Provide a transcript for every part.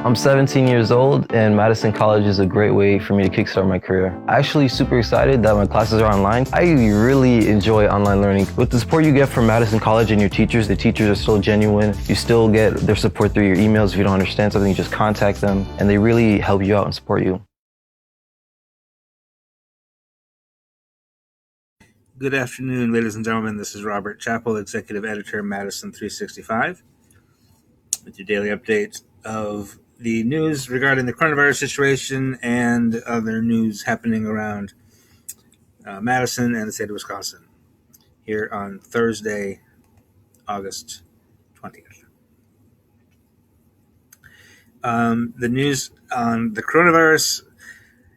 I'm 17 years old, and Madison College is a great way for me to kickstart my career. I'm actually super excited that my classes are online. I really enjoy online learning. With the support you get from Madison College and your teachers, the teachers are still genuine. You still get their support through your emails. If you don't understand something, you just contact them, and they really help you out and support you. Good afternoon, ladies and gentlemen. This is Robert Chappell, Executive Editor, Madison365, with your daily update of the news regarding the coronavirus situation and other news happening around Madison and the state of Wisconsin here on Thursday, August 20th. The news on the coronavirus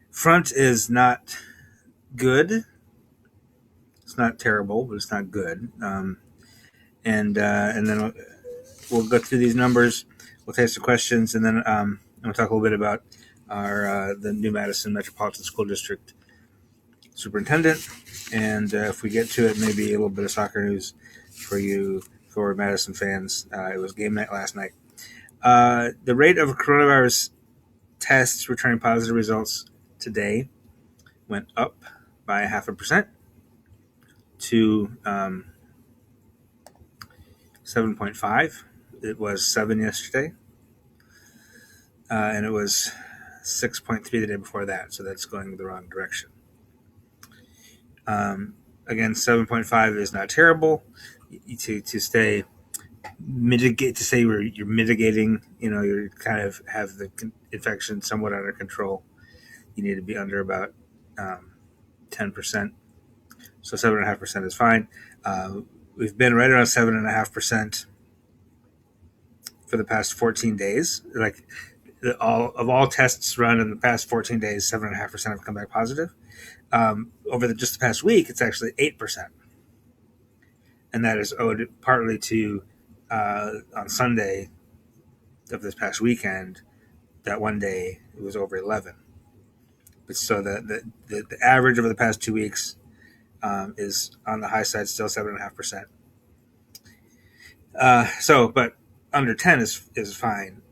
front is not good. It's not terrible, but it's not good. And then we'll go through these numbers. We'll take some questions, and then we'll talk a little bit about the new Madison Metropolitan School District Superintendent. And if we get to it, maybe a little bit of soccer news for you, for Madison fans. It was game night last night. The rate of coronavirus tests returning positive results today went up by 0.5% to 7.5. It was 7 yesterday, and it was 6.3 the day before that, so that's going the wrong direction. Again, 7.5 is not terrible. To say you're mitigating, you kind of have the infection somewhat under control. You need to be under about 10%. So 7.5% is fine. We've been right around 7.5% for the past 14 days. Like all tests run in the past 14 days, 7.5% have come back positive. Over just the past week, it's actually 8%, and that is owed partly to on Sunday of this past weekend. That one day it was over 11. But so the average over the past 2 weeks is on the high side, still 7.5%. But under 10 is fine.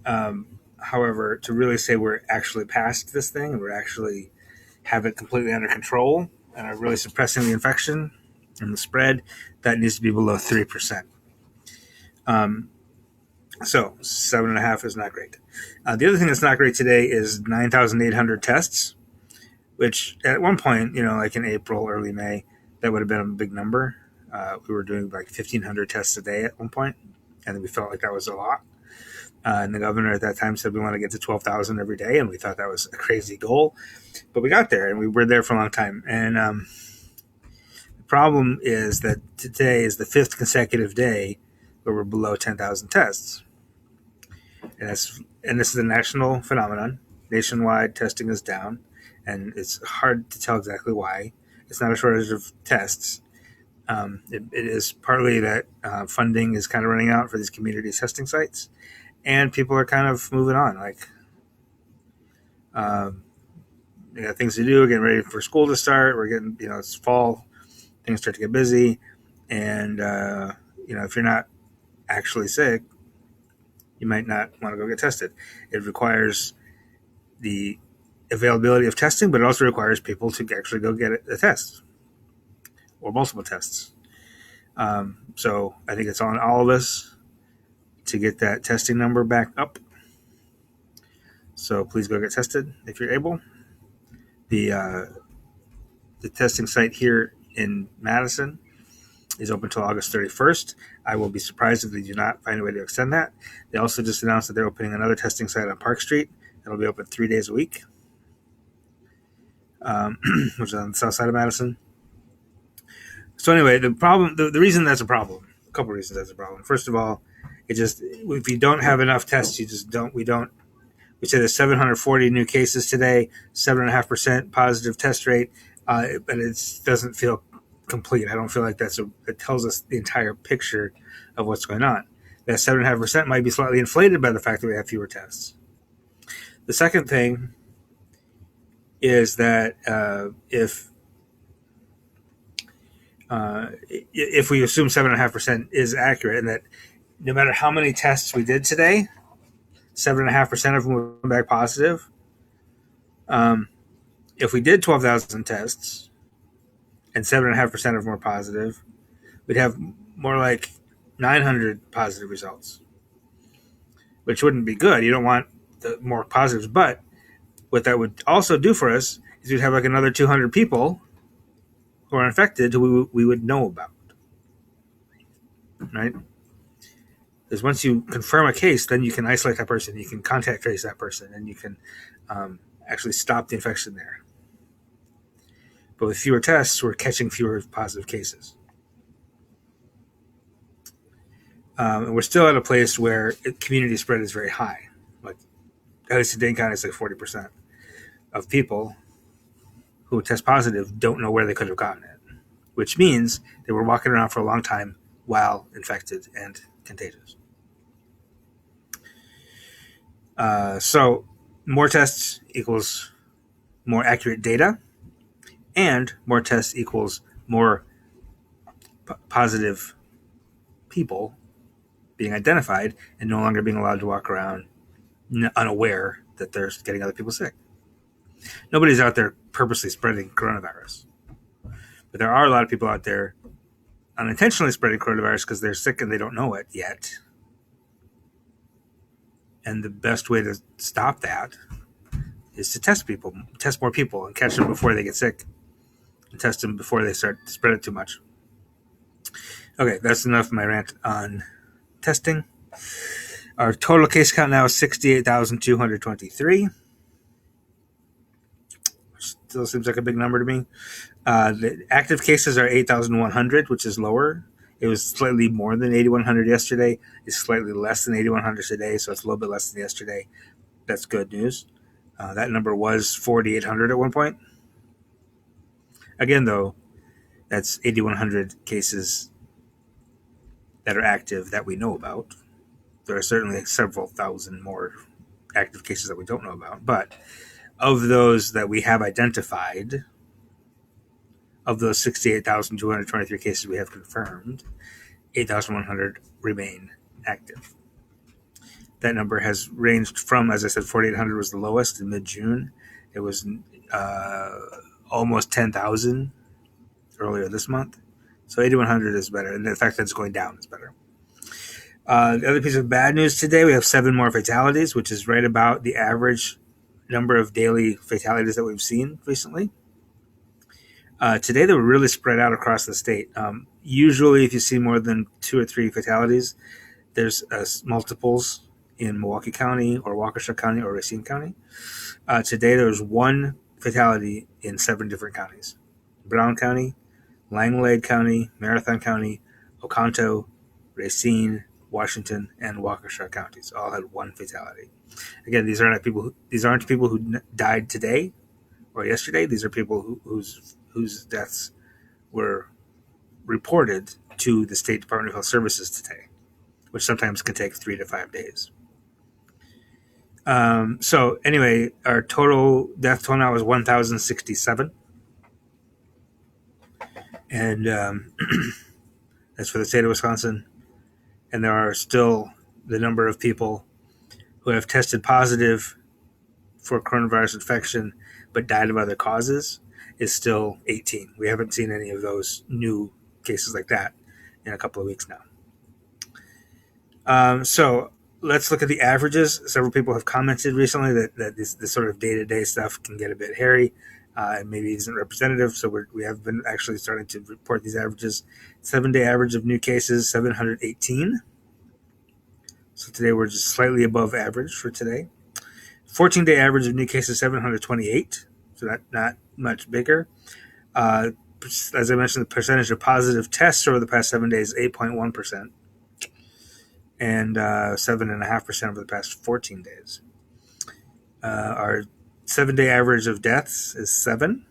However, to really say we're actually past this thing, we're actually have it completely under control and are really suppressing the infection and the spread, that needs to be below 3%. So 7.5 is not great. The other thing that's not great today is 9,800 tests, which at one point, like in April, early May, that would have been a big number. We were doing like 1,500 tests a day at one point, and we felt like that was a lot. And the governor at that time said we want to get to 12,000 every day, and we thought that was a crazy goal. But we got there, and we were there for a long time. And the problem is that today is the 5th consecutive day where we're below 10,000 tests. And this is a national phenomenon. Nationwide testing is down, and it's hard to tell exactly why. It's not a shortage of tests. It is partly that funding is kind of running out for these community testing sites, and people are kind of moving on. Like, they got things to do, getting ready for school to start. We're getting, it's fall, things start to get busy, and if you're not actually sick, you might not want to go get tested. It requires the availability of testing, but it also requires people to actually go get a test or multiple tests. So I think it's on all of us to get that testing number back up. So please go get tested if you're able. The testing site here in Madison is open until August 31st. I will be surprised if they do not find a way to extend that. They also just announced that they're opening another testing site on Park Street. It'll be open 3 days a week, which is on the south side of Madison. So anyway, the reason that's a problem, a couple of reasons that's a problem. First of all, if you don't have enough tests, we say there's 740 new cases today, 7.5% positive test rate, but it doesn't feel complete. I don't feel like it tells us the entire picture of what's going on. That 7.5% might be slightly inflated by the fact that we have fewer tests. The second thing is that if we assume 7.5% is accurate, and that no matter how many tests we did today, 7.5% of them would come back positive. If we did 12,000 tests and 7.5% of them were positive, we'd have more like 900 positive results, which wouldn't be good. You don't want the more positives, but what that would also do for us is we'd have like another 200 people who are infected who we would know about, right? Because once you confirm a case, then you can isolate that person, you can contact trace that person, and you can actually stop the infection there. But with fewer tests, we're catching fewer positive cases. And we're still at a place where community spread is very high. Like, at least in Dane County, it's like 40% of people who test positive don't know where they could have gotten it, which means they were walking around for a long time while infected and contagious. So more tests equals more accurate data, and more tests equals more positive people being identified and no longer being allowed to walk around unaware that they're getting other people sick. Nobody's out there purposely spreading coronavirus, but there are a lot of people out there unintentionally spreading coronavirus because they're sick and they don't know it yet. And the best way to stop that is to test more people, and catch them before they get sick, and test them before they start to spread it too much. Okay, that's enough of my rant on testing. Our total case count now is 68,223. Still seems like a big number to me. The active cases are 8,100, which is lower. It was slightly more than 8,100 yesterday. It's slightly less than 8,100 today, so it's a little bit less than yesterday. That's good news. That number was 4,800 at one point. Again, though, that's 8,100 cases that are active that we know about. There are certainly several thousand more active cases that we don't know about. But of those that we have identified, of those 68,223 cases we have confirmed, 8,100 remain active. That number has ranged from, as I said, 4,800 was the lowest in mid-June. It was almost 10,000 earlier this month. So 8,100 is better, and the fact that it's going down is better. The other piece of bad news today, we have 7 more fatalities, which is right about the average number of daily fatalities that we've seen recently. Today, they were really spread out across the state. Usually, if you see more than 2 or 3 fatalities, there's multiples in Milwaukee County or Waukesha County or Racine County. Today, there was 1 fatality in 7 different counties: Brown County, Langlade County, Marathon County, Oconto, Racine, Washington, and Waukesha counties all had 1 fatality. Again, these aren't people who died today or yesterday. These are people whose deaths were reported to the State Department of Health Services today, which sometimes can take 3 to 5 days. So anyway, our total death toll now is 1,067. And that's for the state of Wisconsin. And there are still the number of people who have tested positive for coronavirus infection but died of other causes is still 18. We haven't seen any of those new cases like that in a couple of weeks now. So let's look at the averages. Several people have commented recently that this sort of day-to-day stuff can get a bit hairy and maybe isn't representative. So we have been actually starting to report these averages. 7-day average of new cases, 718. So today we're just slightly above average for today. 14-day average of new cases, 728. So not much bigger. As I mentioned, the percentage of positive tests over the past 7 days, 8.1%. And 7.5% over the past 14 days. Our 7-day average of deaths is 7.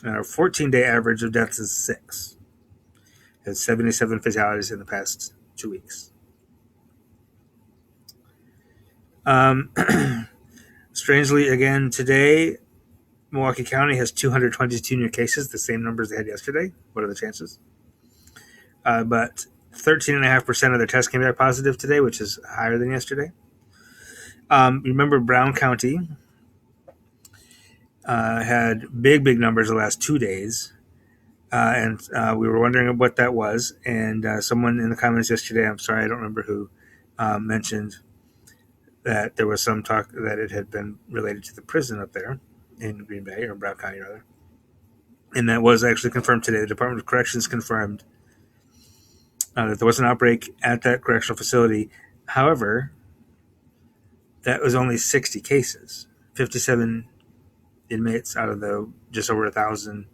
And our 14-day average of deaths is 6. Has 77 fatalities in the past 2 weeks. Strangely, again, today, Milwaukee County has 222 new cases, the same numbers they had yesterday. What are the chances? But 13.5% of their tests came back positive today, which is higher than yesterday. Remember Brown County had big numbers the last 2 days. And we were wondering what that was. And someone in the comments yesterday, I'm sorry, I don't remember who, mentioned that there was some talk that it had been related to the prison up there in Green Bay, or Brown County rather. And that was actually confirmed today. The Department of Corrections confirmed that there was an outbreak at that correctional facility. However, that was only 60 cases, 57 inmates out of the just over 1,000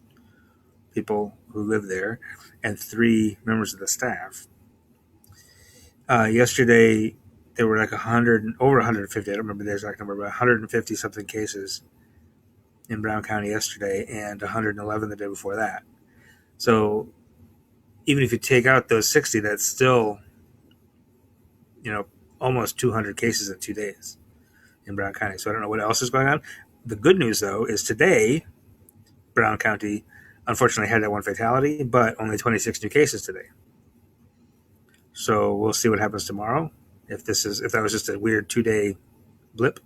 people who live there, and 3 members of the staff. Yesterday, there were like over 150. I don't remember the exact number, but 150 something cases in Brown County yesterday, and 111 the day before that. So even if you take out those 60, that's still, almost 200 cases in 2 days in Brown County. So I don't know what else is going on. The good news, though, is today, Brown County unfortunately had that one fatality, but only 26 new cases today. So we'll see what happens tomorrow. If that was just a weird 2-day blip,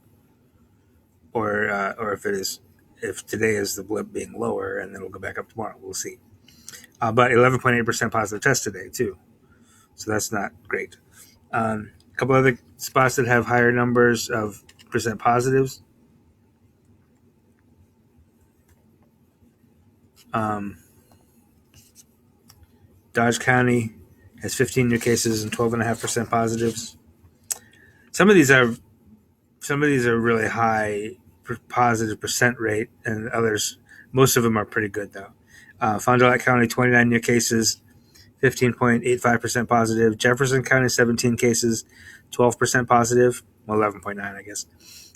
or if today is the blip being lower and then we'll go back up tomorrow. We'll see. But 11.8% positive test today too, so that's not great. A couple other spots that have higher numbers of percent positives. Dodge County has 15 new cases and 12.5% positives. Some of these are really high positive percent rate, and others, most of them are pretty good though. Fond du Lac County, 29 new cases, 15.85% positive. Jefferson County, 17 cases, 12% positive. Well, 11.9, I guess.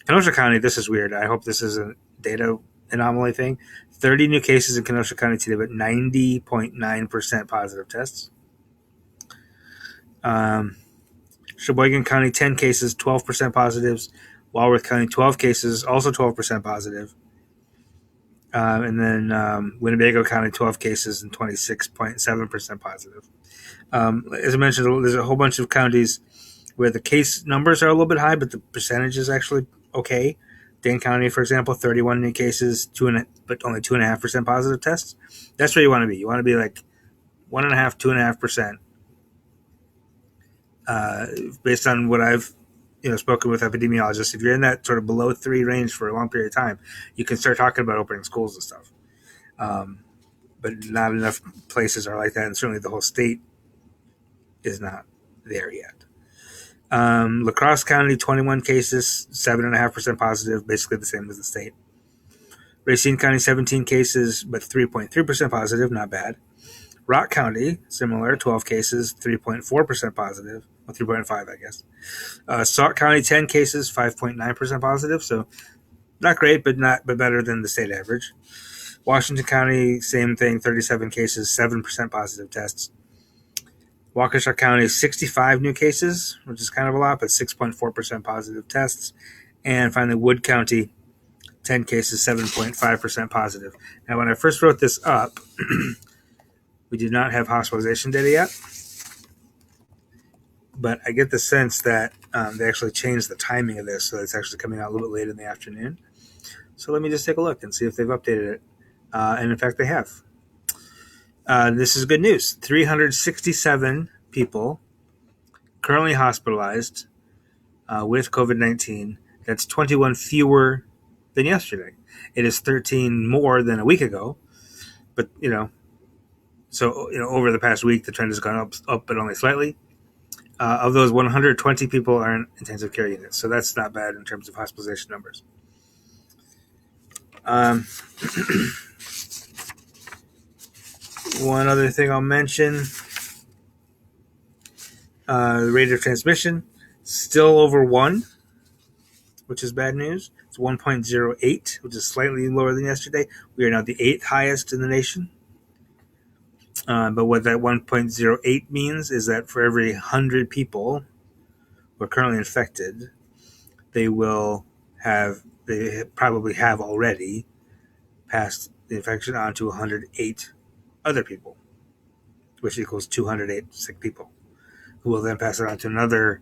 Kenosha County, this is weird. I hope this is a data anomaly thing. 30 new cases in Kenosha County today, but 90.9% positive tests. Sheboygan County, 10 cases, 12% positives. Walworth County, 12 cases, also 12% positive. And then Winnebago County, 12 cases and 26.7% positive. As I mentioned, there's a whole bunch of counties where the case numbers are a little bit high, but the percentage is actually okay. Dane County, for example, 31 new cases, but only 2.5% positive tests. That's where you want to be. You want to be like 1.5%, 2.5%. Based on what I've spoken with epidemiologists, if you're in that sort of below 3 range for a long period of time, you can start talking about opening schools and stuff. But not enough places are like that, and certainly the whole state is not there yet. La Crosse County, 21 cases, 7.5% positive, basically the same as the state. Racine County, 17 cases, but 3.3% positive, not bad. Rock County, similar, 12 cases, 3.4% positive, well, 3.5, I guess. Sauk County, 10 cases, 5.9% positive, so not great, but better than the state average. Washington County, same thing, 37 cases, 7% positive tests. Waukesha County, 65 new cases, which is kind of a lot, but 6.4% positive tests. And finally, Wood County, 10 cases, 7.5% positive. Now, when I first wrote this up, we did not have hospitalization data yet, but I get the sense that they actually changed the timing of this, so it's actually coming out a little bit late in the afternoon. So let me just take a look and see if they've updated it. And in fact, they have. This is good news. 367 people currently hospitalized with COVID-19. That's 21 fewer than yesterday. It is 13 more than a week ago. But, so over the past week, the trend has gone up, but only slightly. Of those, 120 people are in intensive care units. So that's not bad in terms of hospitalization numbers. One other thing I'll mention, the rate of transmission, still over 1, which is bad news. It's 1.08, which is slightly lower than yesterday. We are now the 8th highest in the nation. But what that 1.08 means is that for every 100 people who are currently infected, they probably have already passed the infection on to 108 other people, which equals 208 sick people, who will then pass it on to another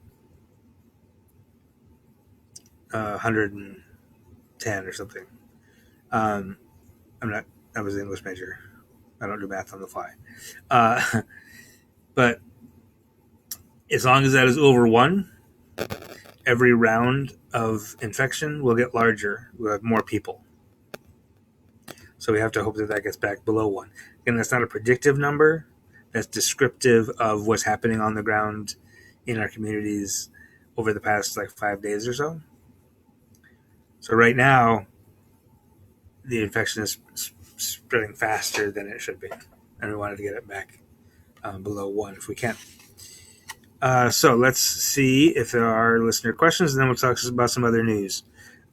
110 or something. I'm not. I was an English major. I don't do math on the fly. But as long as that is over 1, every round of infection will get larger. We'll have more people. So we have to hope that that gets back below 1. Again, that's not a predictive number. That's descriptive of what's happening on the ground in our communities over the past 5 days or so. So right now, the infection is spreading faster than it should be, and we wanted to get it back below 1 if we can. So let's see if there are listener questions, and then we'll talk about some other news.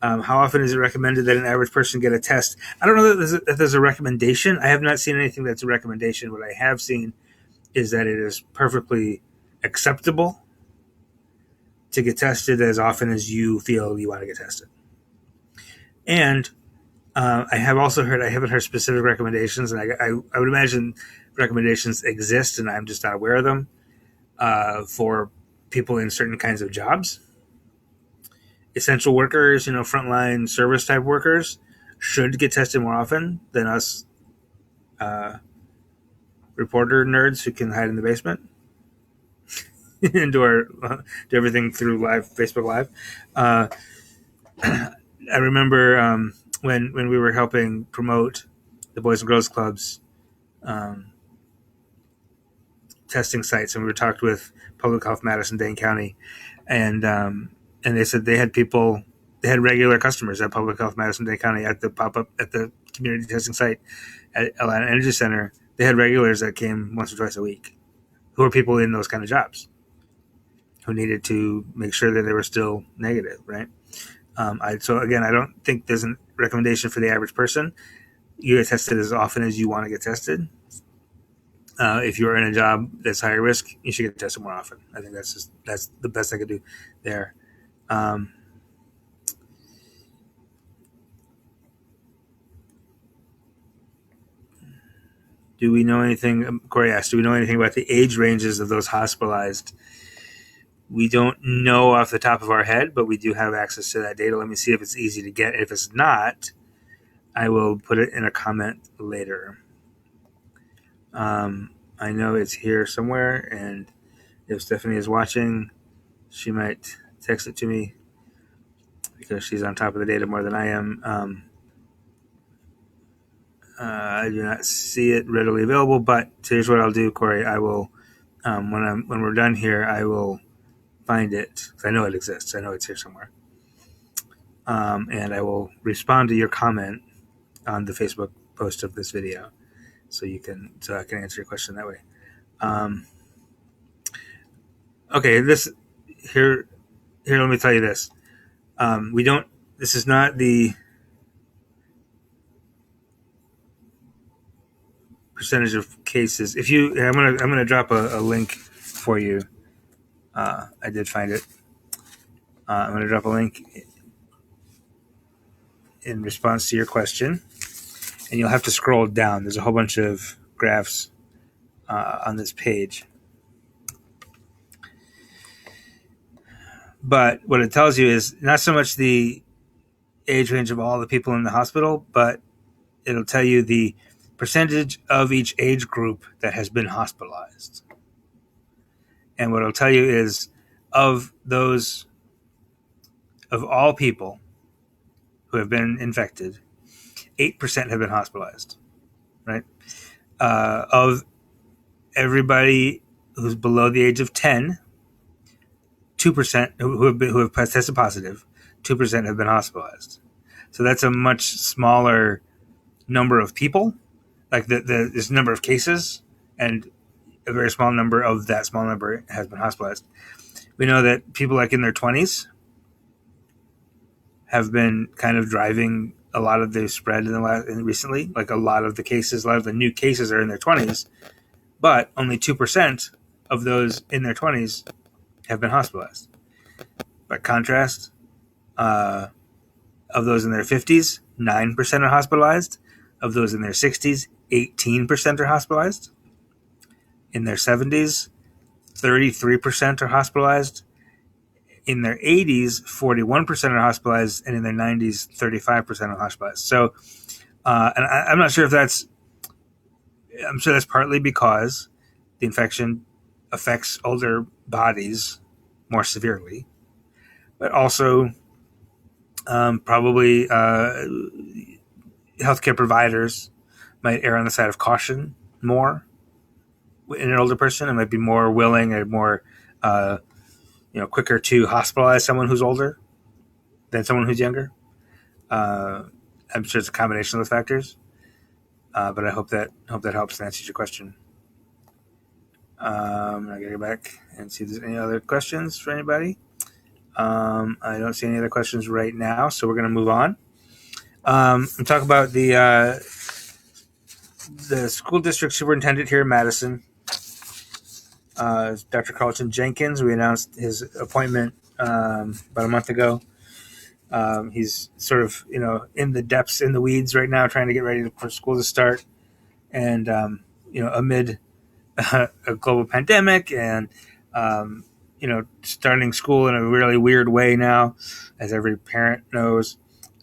How often is it recommended that an average person get a test? I don't know that there's a recommendation. I have not seen anything that's a recommendation. What I have seen is that it is perfectly acceptable to get tested as often as you feel you want to get tested. And I have also heard, I haven't heard specific recommendations, and I would imagine recommendations exist, and I'm just not aware of them, for people in certain kinds of jobs. Essential workers, frontline service type workers should get tested more often than us reporter nerds who can hide in the basement and do everything through Facebook Live. I remember when we were helping promote the Boys and Girls Club's testing sites, and we talked with Public Health Madison-Dane County, and they said they had regular customers at Public Health Madison-Dane County at the pop-up at the community testing site at Atlanta Energy Center. They had regulars that came once or twice a week, who were people in those kind of jobs, who needed to make sure that they were still negative, right? So again, I don't think there's a recommendation for the average person. You get tested as often as you want to get tested. If you're in a job that's higher risk, you should get tested more often. I think that's the best I could do there. Do we know anything? Corey asked, do we know anything about the age ranges of those hospitalized? We don't know off the top of our head, but we do have access to that data. Let me see if it's easy to get. If it's not, I will put it in a comment later. I know it's here somewhere, and if Stephanie is watching, she might text it to me because she's on top of the data more than I am. I do not see it readily available, but here's what I'll do, Corey. I will, when we're done here, I will find it, because I know it exists. I know it's here somewhere. And I will respond to your comment on the Facebook post of this video, so I can answer your question that way. Okay, here. Let me tell you this. This is not the percentage of cases. I'm gonna drop a link for you. I did find it. I'm gonna drop a link in response to your question, and you'll have to scroll down. There's a whole bunch of graphs on this page. But what it tells you is not so much the age range of all the people in the hospital, but it'll tell you the percentage of each age group that has been hospitalized. And what it'll tell you is of all people who have been infected, 8% have been hospitalized, right? Of everybody who's below the age of 10, 2% who have tested positive, 2% have been hospitalized. So that's a much smaller number of people. Like there's a number of cases, and a very small number of that small number has been hospitalized. We know that people in their 20s have been kind of driving a lot of the spread recently. Like a lot of the new cases are in their 20s, but only 2% of those in their 20s have been hospitalized. By contrast, of those in their 50s, 9% are hospitalized. Of those in their 60s, 18% are hospitalized. In their 70s, 33% are hospitalized. In their 80s, 41% are hospitalized, and in their 90s, 35% are hospitalized. So, and I'm not sure if I'm sure that's partly because the infection affects older bodies more severely, but also probably healthcare providers might err on the side of caution more in an older person and might be more willing and more quicker to hospitalize someone who's older than someone who's younger. I'm sure it's a combination of those factors, but I hope that helps and answers your question. I gotta go back and see if there's any other questions for anybody. I don't see any other questions right now, so we're gonna move on and talk about the school district superintendent here in Madison, Dr. Carlton Jenkins. We announced his appointment about a month ago. He's sort of, in the depths, in the weeds right now, trying to get ready for school to start. And, amid a global pandemic and, starting school in a really weird way now, as every parent knows,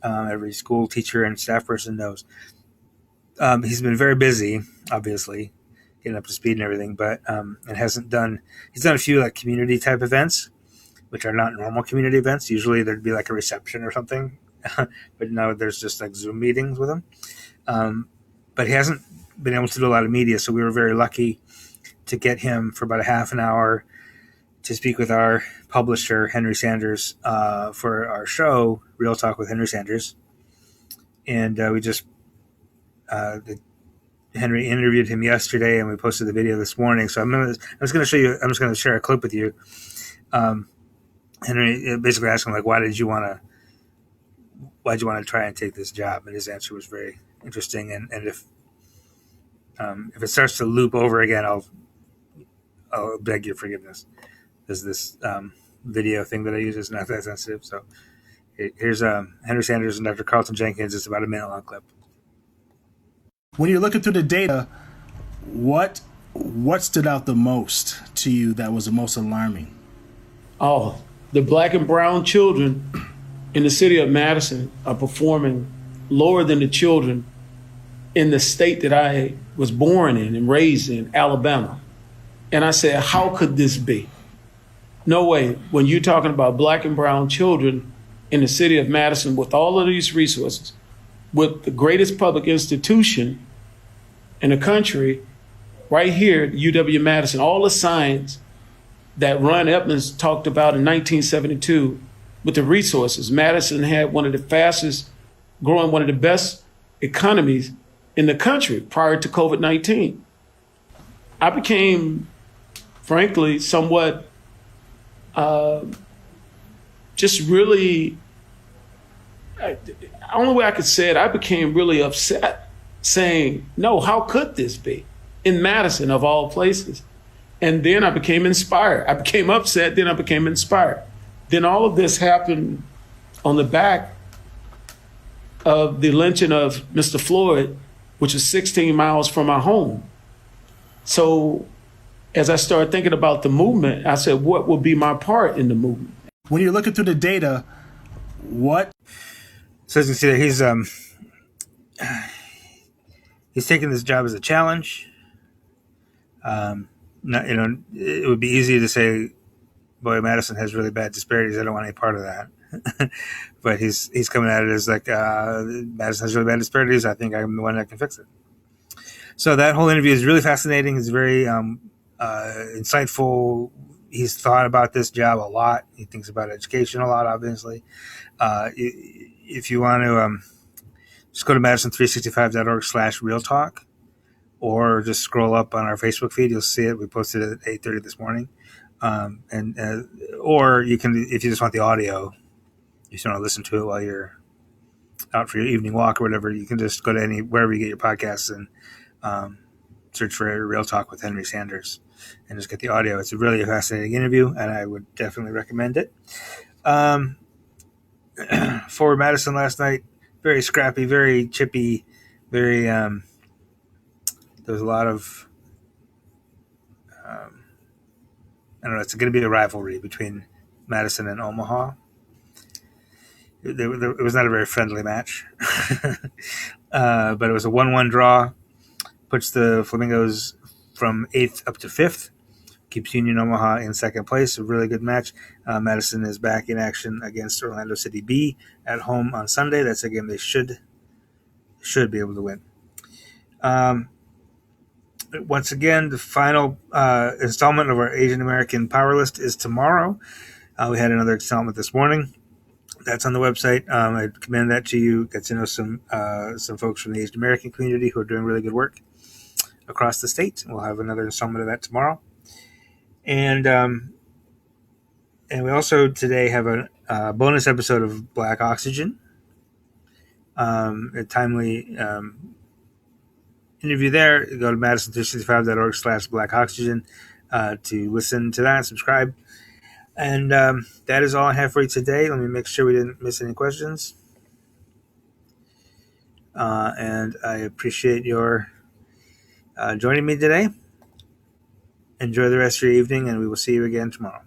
every school teacher and staff person knows. He's been very busy, obviously, getting up to speed and everything, but he's done a few like community type events, which are not normal community events. Usually there'd be like a reception or something, but now there's just like Zoom meetings with him. But he hasn't been able to do a lot of media, so we were very lucky to get him for about a half an hour to speak with our publisher, Henry Sanders, for our show, Real Talk with Henry Sanders. And Henry interviewed him yesterday, and we posted the video this morning. So I'm just going to share a clip with you. Henry basically asked him, like, why'd you want to try and take this job? And his answer was very interesting. And if it starts to loop over again, I'll beg your forgiveness, because this video thing that I use is not that sensitive. So here's Henry Sanders and Dr. Carlton Jenkins. It's about a minute-long clip. When you're looking through the data, what stood out the most to you that was the most alarming? Oh, the black and brown children in the city of Madison are performing lower than the children in the state that I was born in and raised in, Alabama. And I said, how could this be? No way. When you're talking about black and brown children in the city of Madison with all of these resources, with the greatest public institution in the country, right here, UW-Madison, all the science that Ron Edmonds talked about in 1972 with the resources. Madison had one of the fastest growing, one of the best economies in the country prior to COVID-19. I became, frankly, somewhat just really, the only way I could say it, I became really upset, saying, no, how could this be in Madison of all places? And then I became inspired. I became upset, then I became inspired. Then all of this happened on the back of the lynching of Mr. Floyd, which is 16 miles from my home. So as I started thinking about the movement, I said, what will be my part in the movement? When you're looking through the data, what? So as you can see, he's taking this job as a challenge. It would be easy to say, boy, Madison has really bad disparities. I don't want any part of that. But he's coming at it as like, Madison has really bad disparities. I think I'm the one that can fix it. So that whole interview is really fascinating. It's very insightful. He's thought about this job a lot. He thinks about education a lot, obviously. If you want to just go to Madison365.org/realtalk, or just scroll up on our Facebook feed. You'll see it. We posted it at 8:30 this morning. Or you can, if you just want the audio, you just want to listen to it while you're out for your evening walk or whatever, you can just go to wherever you get your podcasts and search for Real Talk with Henry Sanders and just get the audio. It's a really fascinating interview, and I would definitely recommend it. For Madison last night, very scrappy, very chippy, very there was a lot of I don't know, it's going to be a rivalry between Madison and Omaha. It was not a very friendly match, but it was a 1-1 draw. Puts the Flamingos from 8th up to 5th. Keeps Union Omaha in second place. A really good match. Madison is back in action against Orlando City B at home on Sunday. That's a game they should be able to win. Once again, the final installment of our Asian American Power List is tomorrow. We had another installment this morning. That's on the website. I commend that to you. Get to know some folks from the Asian American community who are doing really good work across the state. We'll have another installment of that tomorrow. And we also today have a bonus episode of Black Oxygen. A timely interview there. Go to Madison365.org/Black Oxygen to listen to that, subscribe. And that is all I have for you today. Let me make sure we didn't miss any questions. And I appreciate your joining me today. Enjoy the rest of your evening, and we will see you again tomorrow.